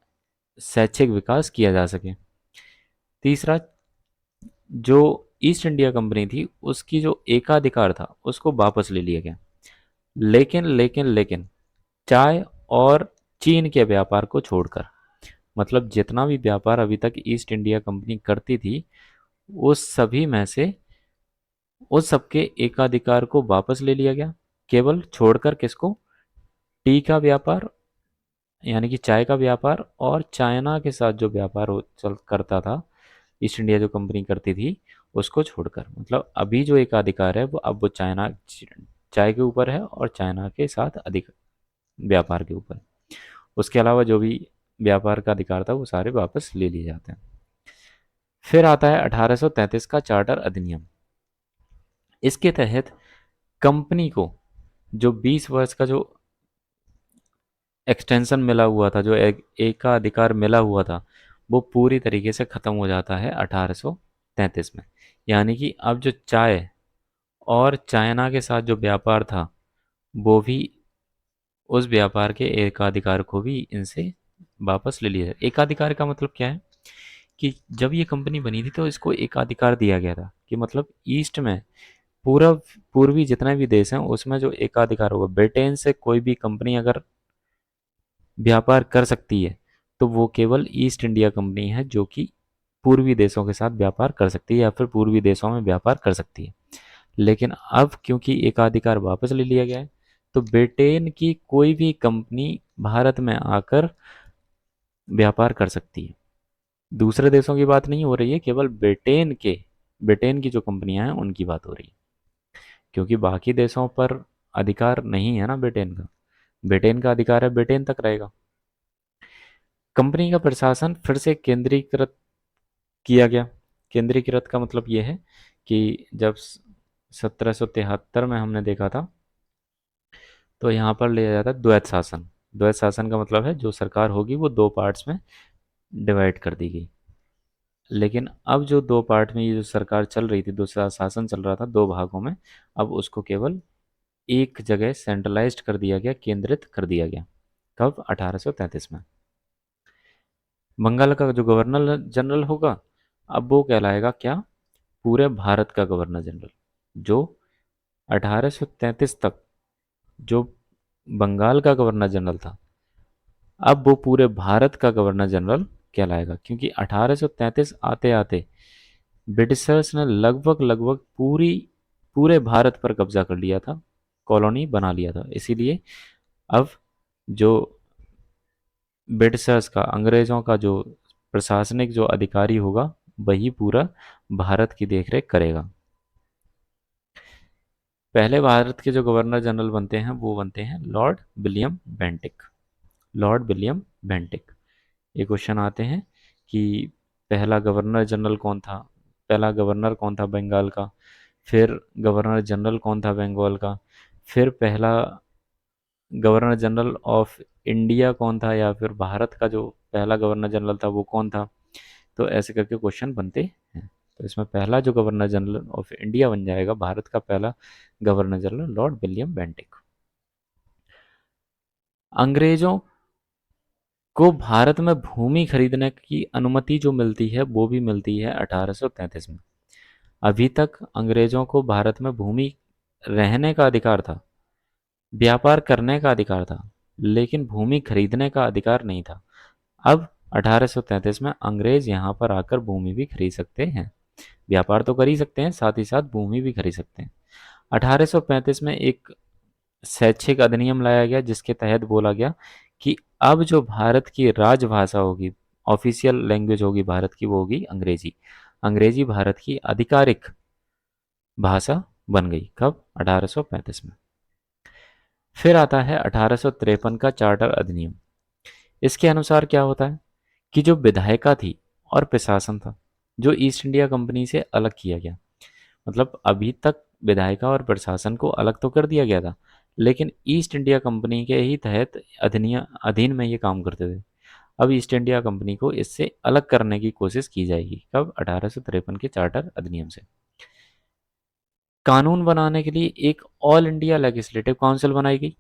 शैक्षिक विकास किया जा सके। तीसरा, जो ईस्ट इंडिया कंपनी थी उसकी जो एकाधिकार था उसको वापस ले लिया गया। लेकिन चाय और चीन के व्यापार को छोड़कर, मतलब जितना भी व्यापार अभी तक ईस्ट इंडिया कंपनी करती थी उस सभी में से उस सबके एकाधिकार को वापस ले लिया गया। केवल छोड़कर किसको? टी का व्यापार यानी कि चाय का व्यापार और चाइना के साथ जो व्यापार चल करता था ईस्ट इंडिया जो कंपनी करती थी उसको छोड़कर। मतलब अभी जो एकाधिकार है वो अब वो चाय के ऊपर है और चाइना के साथ अधिक व्यापार के ऊपर। उसके अलावा जो भी व्यापार का अधिकार था वो सारे वापस ले लिए जाते हैं। फिर आता है 1833 का चार्टर अधिनियम। इसके तहत कंपनी को जो 20 वर्ष का जो एक्सटेंशन मिला हुआ था, जो एक का अधिकार मिला हुआ था, वो पूरी तरीके से ख़त्म हो जाता है 1833 में। यानी कि अब जो चाय और चाइना के साथ जो व्यापार था वो भी, उस व्यापार के एकाधिकार को भी इनसे वापस ले लिया जाए। एकाधिकार का मतलब क्या है कि जब ये कंपनी बनी थी तो इसको एकाधिकार दिया गया था कि मतलब ईस्ट में पूर्व पूर्वी जितने भी देश हैं उसमें जो एकाधिकार होगा, ब्रिटेन से कोई भी कंपनी अगर व्यापार कर सकती है तो वो केवल ईस्ट इंडिया कंपनी है जो कि पूर्वी देशों के साथ व्यापार कर सकती है या फिर पूर्वी देशों में व्यापार कर सकती है। लेकिन अब क्योंकि एकाधिकार वापस ले लिया गया है तो ब्रिटेन की कोई भी कंपनी भारत में आकर व्यापार कर सकती है। दूसरे देशों की बात नहीं हो रही है, केवल ब्रिटेन की जो कंपनियां हैं उनकी बात हो रही है, क्योंकि बाकी देशों पर अधिकार नहीं है ना ब्रिटेन का। ब्रिटेन का अधिकार है, ब्रिटेन तक रहेगा। कंपनी का प्रशासन फिर से केंद्रीकृत किया गया। केंद्रीकृत का मतलब ये है कि जब 1773 में हमने देखा था, तो यहाँ पर लिया जाता है द्वैत शासन। द्वैत शासन का मतलब है जो सरकार होगी वो दो पार्ट्स में डिवाइड कर दी गई। लेकिन अब जो दो पार्ट में ये जो सरकार चल रही थी, दूसरा शासन चल रहा था दो भागों में, अब उसको केवल एक जगह सेंट्रलाइज्ड कर दिया गया, केंद्रित कर दिया गया। कब? 1833 में। बंगाल का जो गवर्नर जनरल होगा, अब वो कहलाएगा क्या? पूरे भारत का गवर्नर जनरल। जो 1833 तक जो बंगाल का गवर्नर जनरल था, अब वो पूरे भारत का गवर्नर जनरल कहलाएगा, क्योंकि 1833 आते आते ब्रिटिशर्स ने लगभग लगभग पूरे भारत पर कब्जा कर लिया था, कॉलोनी बना लिया था। इसीलिए अब जो ब्रिटिशर्स का, अंग्रेजों का जो प्रशासनिक जो अधिकारी होगा, वही पूरा भारत की देखरेख करेगा। पहले भारत के जो गवर्नर जनरल बनते हैं वो बनते हैं Lord William Bentinck. Lord William Bentinck. ये क्वेश्चन आते हैं कि पहला गवर्नर जनरल कौन था, पहला गवर्नर कौन था बंगाल का, फिर गवर्नर जनरल कौन था बंगाल का, फिर पहला गवर्नर जनरल ऑफ इंडिया कौन था, या फिर भारत का जो पहला गवर्नर जनरल था वो कौन था। तो ऐसे करके क्वेश्चन बनते हैं। तो इसमें पहला जो गवर्नर जनरल ऑफ इंडिया बन जाएगा, भारत का पहला governor general Lord William Bentinck. अंग्रेजों को भारत में भूमि खरीदने की अनुमति जो मिलती है वो भी मिलती है 1833 में। अभी तक अंग्रेजों को भारत में भूमि रहने का अधिकार था, व्यापार करने का अधिकार था, लेकिन भूमि खरीदने का अधिकार नहीं था। अब 1833 में अंग्रेज यहाँ पर आकर भूमि भी खरीद सकते हैं, व्यापार तो कर ही सकते हैं, साथ ही साथ भूमि भी खरीद सकते हैं। 1835 में एक शैक्षिक अधिनियम लाया गया, जिसके तहत बोला गया कि अब जो भारत की राजभाषा होगी, ऑफिशियल लैंग्वेज होगी भारत की, वो होगी अंग्रेजी। अंग्रेजी भारत की आधिकारिक भाषा बन गई। कब? 1835 में। फिर आता है 1853 का चार्टर अधिनियम। इसके अनुसार क्या होता है कि जो विधायिका थी और प्रशासन था, जो ईस्ट इंडिया कंपनी से अलग किया गया। मतलब अभी तक विधायिका और प्रशासन को अलग तो कर दिया गया था, लेकिन ईस्ट इंडिया कंपनी के ही तहत अधीन में ये काम करते थे। अब ईस्ट इंडिया कंपनी को इससे अलग करने की कोशिश की जाएगी। कब? 1853 के चार्टर अधिनियम से। कानून बनाने के लिए एक ऑल इंडिया लेजिस्लेटिव काउंसिल बनाई गई।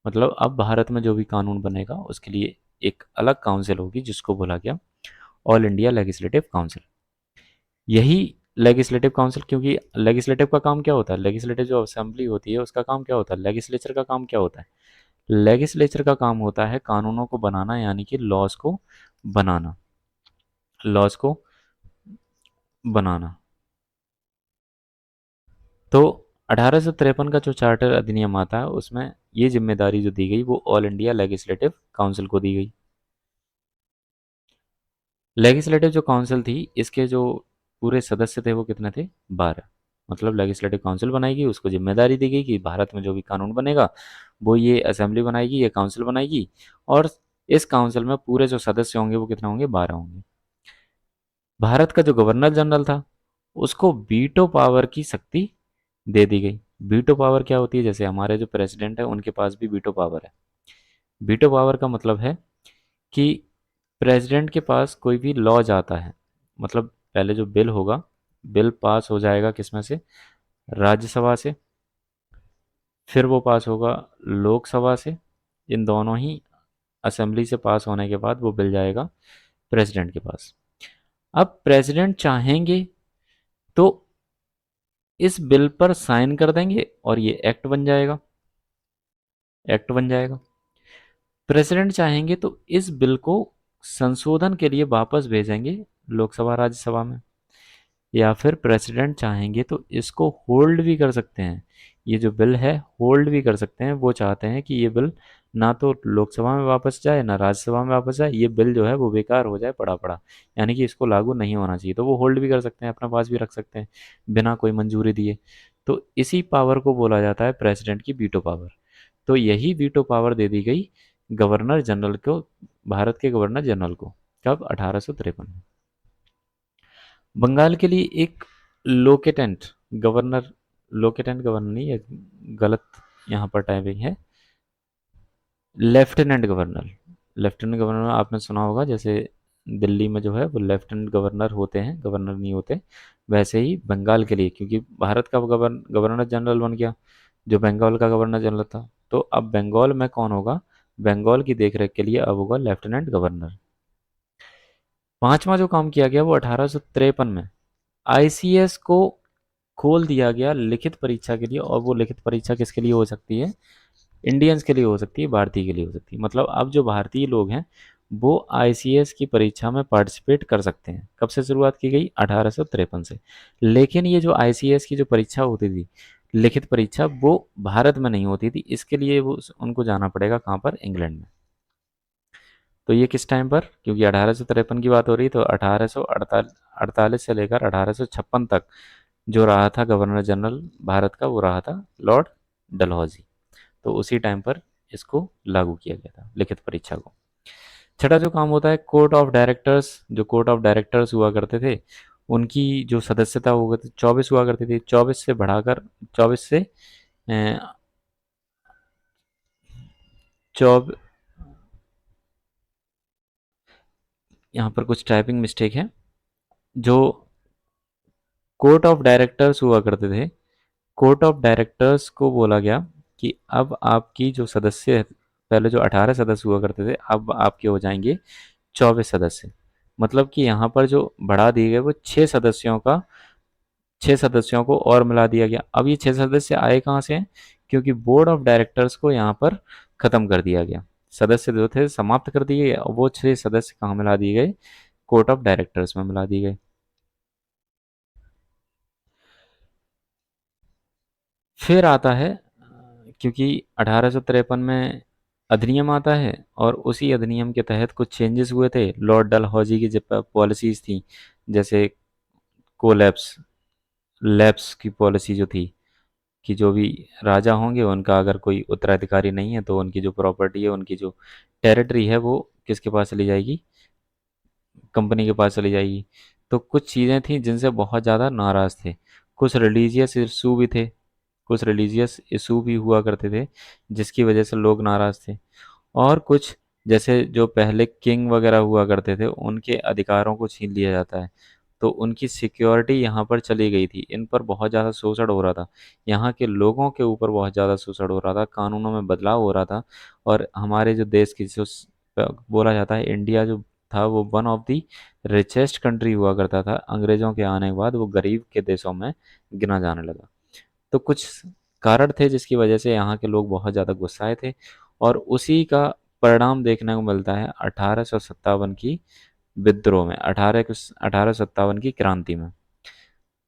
मतलब अब भारत में जो भी कानून बनेगा उसके लिए एक अलग काउंसिल होगी, जिसको बोला गया ऑल इंडिया लेजिस्लेटिव काउंसिल। यही लेजिस्लेटिव काउंसिल, क्योंकि लेजिस्लेटिव का काम क्या होता है, लेजिस्लेटिव जो असेंबली होती है उसका काम क्या होता है, लेजिस्लेचर का काम क्या होता है, लेजिस्लेचर का काम होता है कानूनों को बनाना, यानी कि लॉज को बनाना, लॉज को बनाना। तो 1853 का जो चार्टर अधिनियम आता है उसमें ये जिम्मेदारी जो दी गई वो ऑल इंडिया लेजिस्लेटिव काउंसिल को दी गई। लेजिस्लेटिव जो काउंसिल थी, इसके जो पूरे सदस्य थे वो कितने थे? 12। मतलब लेजिस्लेटिव काउंसिल बनाएगी, उसको जिम्मेदारी दी गई कि भारत में जो भी कानून बनेगा वो ये असेंबली बनाएगी, ये काउंसिल बनाएगी। और इस काउंसिल में पूरे जो सदस्य होंगे वो कितने होंगे? 12 होंगे। भारत का जो गवर्नर जनरल था उसको वीटो पावर की शक्ति दे दी गई। वीटो पावर क्या होती है? जैसे हमारे जो प्रेसिडेंट है उनके पास भी वीटो पावर है। वीटो पावर का मतलब है कि प्रेसिडेंट के पास कोई भी लॉ जाता है, मतलब पहले जो बिल होगा, बिल पास हो जाएगा किसमें से? राज्यसभा से। फिर वो पास होगा लोकसभा से। इन दोनों ही असेंबली से पास होने के बाद वो बिल जाएगा प्रेसिडेंट के पास। अब प्रेसिडेंट चाहेंगे तो इस बिल पर साइन कर देंगे और ये एक्ट बन जाएगा, एक्ट बन जाएगा। प्रेसिडेंट चाहेंगे तो इस बिल को संशोधन के लिए वापस भेजेंगे लोकसभा राज्यसभा में, या फिर प्रेसिडेंट चाहेंगे तो इसको होल्ड भी कर सकते हैं ये जो बिल है होल्ड भी कर सकते हैं। वो चाहते हैं कि ये बिल ना तो लोकसभा में वापस जाए ना राज्यसभा में वापस जाए, ये बिल जो है वो बेकार हो जाए पड़ा पड़ा, यानी कि इसको लागू नहीं होना चाहिए, तो वो होल्ड भी कर सकते हैं, अपने पास भी रख सकते हैं बिना कोई मंजूरी दिए। तो इसी पावर को बोला जाता है प्रेसिडेंट की वीटो पावर। तो यही वीटो पावर दे दी गई गवर्नर जनरल को, भारत के गवर्नर जनरल को, कब? 1853 में। बंगाल के लिए एक लोकेटेंट गवर्नर, लोकेटेंट गवर्नर नहीं है, गलत यहाँ पर टाइपिंग है, लेफ्टिनेंट गवर्नर। लेफ्टिनेंट गवर्नर आपने सुना होगा, जैसे दिल्ली में जो है वो लेफ्टिनेंट गवर्नर होते हैं, गवर्नर नहीं होते, वैसे ही बंगाल के लिए, क्योंकि भारत का गवर्नर जनरल बन गया जो बंगाल का गवर्नर जनरल था, तो अब बंगाल में कौन होगा? बंगाल की देखरेख के लिए अब होगा लेफ्टिनेंट गवर्नर। पांचवा जो काम किया गया वो 1853 में आईसीएस को खोल दिया गया लिखित परीक्षा के लिए। और वो लिखित परीक्षा किसके लिए हो सकती है? इंडियंस के लिए हो सकती है, भारतीय के लिए हो सकती है। मतलब अब जो भारतीय लोग हैं वो आईसीएस की परीक्षा में पार्टिसिपेट कर सकते हैं। कब से शुरुआत की गई? 1853 से। लेकिन ये जो आईसीएस की जो परीक्षा होती थी, लिखित परीक्षा, वो भारत में नहीं होती थी। इसके लिए वो उनको जाना पड़ेगा कहाँ पर? इंग्लैंड में। तो ये किस टाइम पर? क्योंकि 1853 की बात हो रही, तो 1848 से लेकर 1856 तक जो रहा था गवर्नर जनरल भारत का, वो रहा था लॉर्ड डलहौजी। तो उसी टाइम पर इसको लागू किया गया था, लिखित परीक्षा को। छठा जो काम होता है कोर्ट ऑफ डायरेक्टर्स। जो कोर्ट ऑफ डायरेक्टर्स हुआ करते थे, उनकी जो सदस्यता हुआ करती 24 हुआ करती थी, 24 से बढ़ाकर 24 से 24, यहाँ पर कुछ टाइपिंग मिस्टेक है। जो कोर्ट ऑफ डायरेक्टर्स हुआ करते थे, कोर्ट ऑफ डायरेक्टर्स को बोला गया कि अब आपकी जो सदस्य है, पहले जो 18 सदस्य हुआ करते थे, अब आपके हो जाएंगे 24 सदस्य। मतलब कि यहाँ पर जो बढ़ा दिए गए वो 6 सदस्यों को और मिला दिया गया। अब ये 6 सदस्य आए कहाँ से हैं? क्योंकि बोर्ड ऑफ डायरेक्टर्स को यहाँ पर खत्म कर दिया गया, सदस्य जो थे समाप्त कर दिए गए, और वो 6 सदस्य कहाँ मिला दिए गए? कोर्ट ऑफ डायरेक्टर्स में मिला दिए गए। फिर आता है, क्योंकि 1853 में अधिनियम आता है, और उसी अधिनियम के तहत कुछ चेंजेस हुए थे लॉर्ड डलहौजी की जब पॉलिसीज थी, जैसे कोलैप्स, लैप्स की पॉलिसी जो थी, कि जो भी राजा होंगे उनका अगर कोई उत्तराधिकारी नहीं है तो उनकी जो प्रॉपर्टी है, उनकी जो टेरिटरी है, वो किसके पास चली जाएगी? कंपनी के पास चली जाएगी। तो कुछ चीज़ें थी जिनसे बहुत ज़्यादा नाराज़ थे। कुछ रिलीजियस इशू भी थे, कुछ रिलीजियस इशू भी हुआ करते थे जिसकी वजह से लोग नाराज़ थे। और कुछ, जैसे जो पहले किंग वगैरह हुआ करते थे, उनके अधिकारों को छीन लिया जाता है, तो उनकी सिक्योरिटी यहाँ पर चली गई थी। इन पर बहुत ज़्यादा शोषण हो रहा था, यहाँ के लोगों के ऊपर बहुत ज़्यादा शोषण हो रहा था, कानूनों में बदलाव हो रहा था। और हमारे जो देश की जो बोला जाता है, इंडिया जो था वो one of the richest country हुआ करता था, अंग्रेज़ों के आने के बाद वो गरीब के देशों में गिना जाने लगा। तो कुछ कारण थे जिसकी वजह से यहाँ के लोग बहुत ज़्यादा गुस्साए थे, और उसी का परिणाम देखने को मिलता है 1857 की विद्रोह में, 1857 की क्रांति में,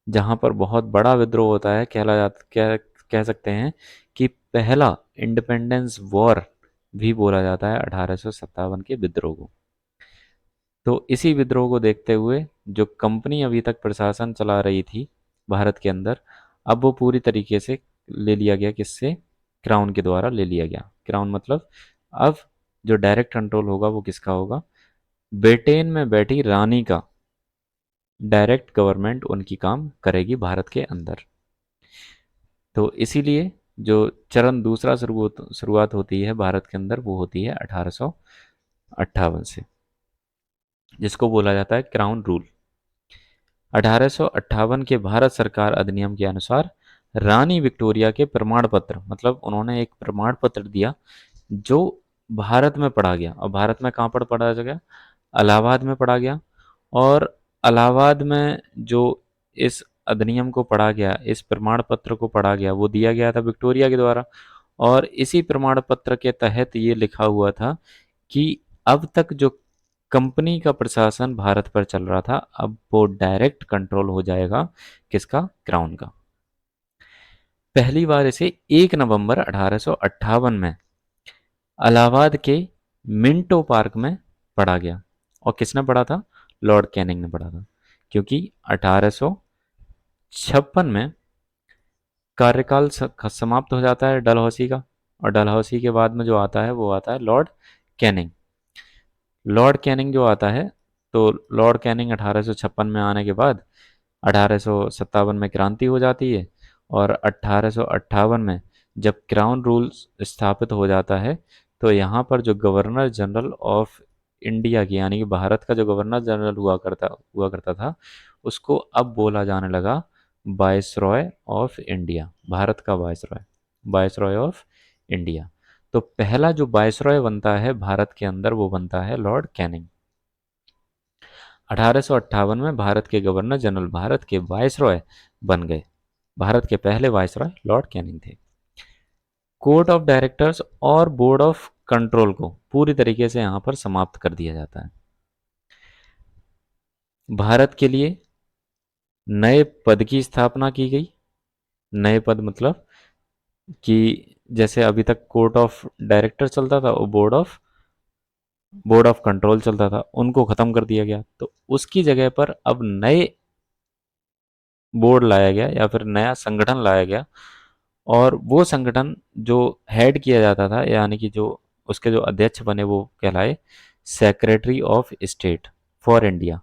जहाँ पर बहुत बड़ा विद्रोह होता है। कह सकते हैं कि पहला इंडिपेंडेंस वॉर भी बोला जाता है 1857 के विद्रोह को। तो इसी विद्रोह को देखते हुए जो कंपनी अभी तक प्रशासन चला रही थी भारत के अंदर, अब वो पूरी तरीके से ले लिया गया, किससे? क्राउन के द्वारा ले लिया गया। क्राउन मतलब अब जो डायरेक्ट कंट्रोल होगा वो किसका होगा? ब्रिटेन में बैठी रानी का डायरेक्ट गवर्नमेंट उनकी काम करेगी भारत के अंदर। तो इसीलिए जो चरण दूसरा शुरुआत होती है भारत के अंदर, वो होती है 1858 से, जिसको बोला जाता है क्राउन रूल। 1858 के भारत सरकार अधिनियम के अनुसार रानी विक्टोरिया के प्रमाण पत्र, मतलब उन्होंने एक प्रमाण पत्र दिया जो भारत में पढ़ा गया। और भारत में कहाँ पर पढ़ा गया? इलाहाबाद में पढ़ा गया। और इलाहाबाद में जो इस अधिनियम को पढ़ा गया, इस प्रमाण पत्र को पढ़ा गया, वो दिया गया था विक्टोरिया के द्वारा। और इसी प्रमाण पत्र के तहत ये लिखा हुआ था कि अब तक जो कंपनी का प्रशासन भारत पर चल रहा था, अब वो डायरेक्ट कंट्रोल हो जाएगा किसका? क्राउन का। पहली बार इसे 1 नवंबर 1858 में इलाहाबाद के मिंटो पार्क में पढ़ा गया। और किसने पढ़ा था? लॉर्ड कैनिंग ने पढ़ा था। क्योंकि 1856 में कार्यकाल समाप्त हो जाता है डलहौसी का, और डलहौसी के बाद में जो आता है वो आता है लॉर्ड कैनिंग। लॉर्ड कैनिंग जो आता है, तो लॉर्ड कैनिंग 1856 में आने के बाद 1857 में क्रांति हो जाती है, और 1858 में जब क्राउन रूल्स स्थापित हो जाता है, तो यहाँ पर जो गवर्नर जनरल ऑफ इंडिया की, यानी कि भारत का जो गवर्नर जनरल हुआ करता था, उसको अब बोला जाने लगा वायसरॉय ऑफ इंडिया, भारत का वायसरॉय, वायसरॉय ऑफ इंडिया। तो पहला जो वायसरॉय बनता है भारत के अंदर, वो बनता है लॉर्ड कैनिंग। 1858 में भारत के गवर्नर जनरल भारत के वायसरॉय बन गए। भारत के पहले वायसरॉय लॉर्ड कैनिंग थे। कोर्ट ऑफ डायरेक्टर्स और बोर्ड ऑफ कंट्रोल को पूरी तरीके से यहाँ पर समाप्त कर दिया जाता है। भारत के लिए नए पद की स्थापना की गई। नए पद मतलब कि जैसे अभी तक कोर्ट ऑफ डायरेक्टर चलता था और बोर्ड ऑफ कंट्रोल चलता था, उनको खत्म कर दिया गया। तो उसकी जगह पर अब नए बोर्ड लाया गया या फिर नया संगठन लाया गया, और वो संगठन जो हेड किया जाता था, यानी कि जो उसके जो अध्यक्ष बने, वो कहलाए secretary of state for India.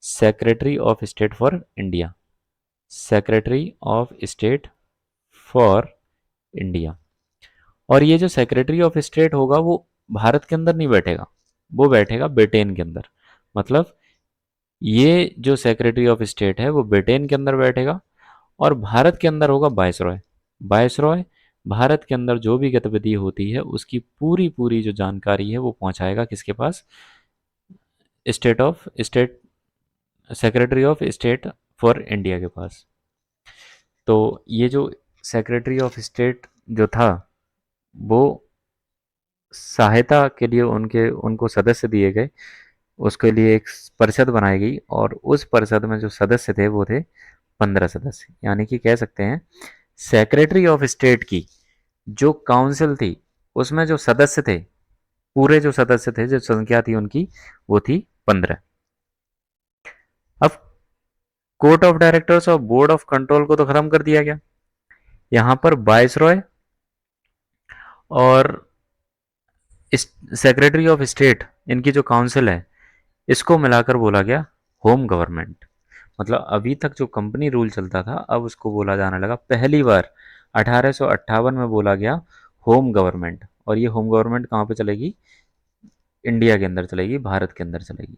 Secretary of state for India. Secretary of state for India. और ये जो सेक्रेटरी ऑफ स्टेट होगा, वो भारत के अंदर नहीं बैठेगा, वो बैठेगा ब्रिटेन के अंदर। मतलब ये जो सेक्रेटरी ऑफ स्टेट है वो ब्रिटेन के अंदर बैठेगा, और भारत के अंदर होगा वायसरॉय। वायसरॉय भारत के अंदर जो भी गतिविधि होती है उसकी पूरी पूरी जो जानकारी है वो पहुंचाएगा किसके पास? State secretary of state for India के पास। तो ये जो सेक्रेटरी ऑफ स्टेट जो था, वो सहायता के लिए उनको सदस्य दिए गए। उसके लिए एक परिषद बनाई गई, और उस परिषद में जो सदस्य थे वो थे 15 सदस्य। यानी कि कह सकते हैं सेक्रेटरी ऑफ स्टेट की जो काउंसिल थी, उसमें जो सदस्य थे, पूरे जो सदस्य थे, जो संख्या थी उनकी, वो थी 15। अब कोर्ट ऑफ डायरेक्टर्स और बोर्ड ऑफ कंट्रोल को तो खत्म कर दिया गया। यहां पर वायसरॉय और सेक्रेटरी ऑफ स्टेट, इनकी जो काउंसिल है, इसको मिलाकर बोला गया होम गवर्नमेंट। मतलब अभी तक जो कंपनी रूल चलता था, अब उसको बोला जाने लगा पहली बार 1858 में बोला गया होम गवर्नमेंट। और ये होम गवर्नमेंट कहाँ पे चलेगी? इंडिया के अंदर चलेगी, भारत के अंदर चलेगी।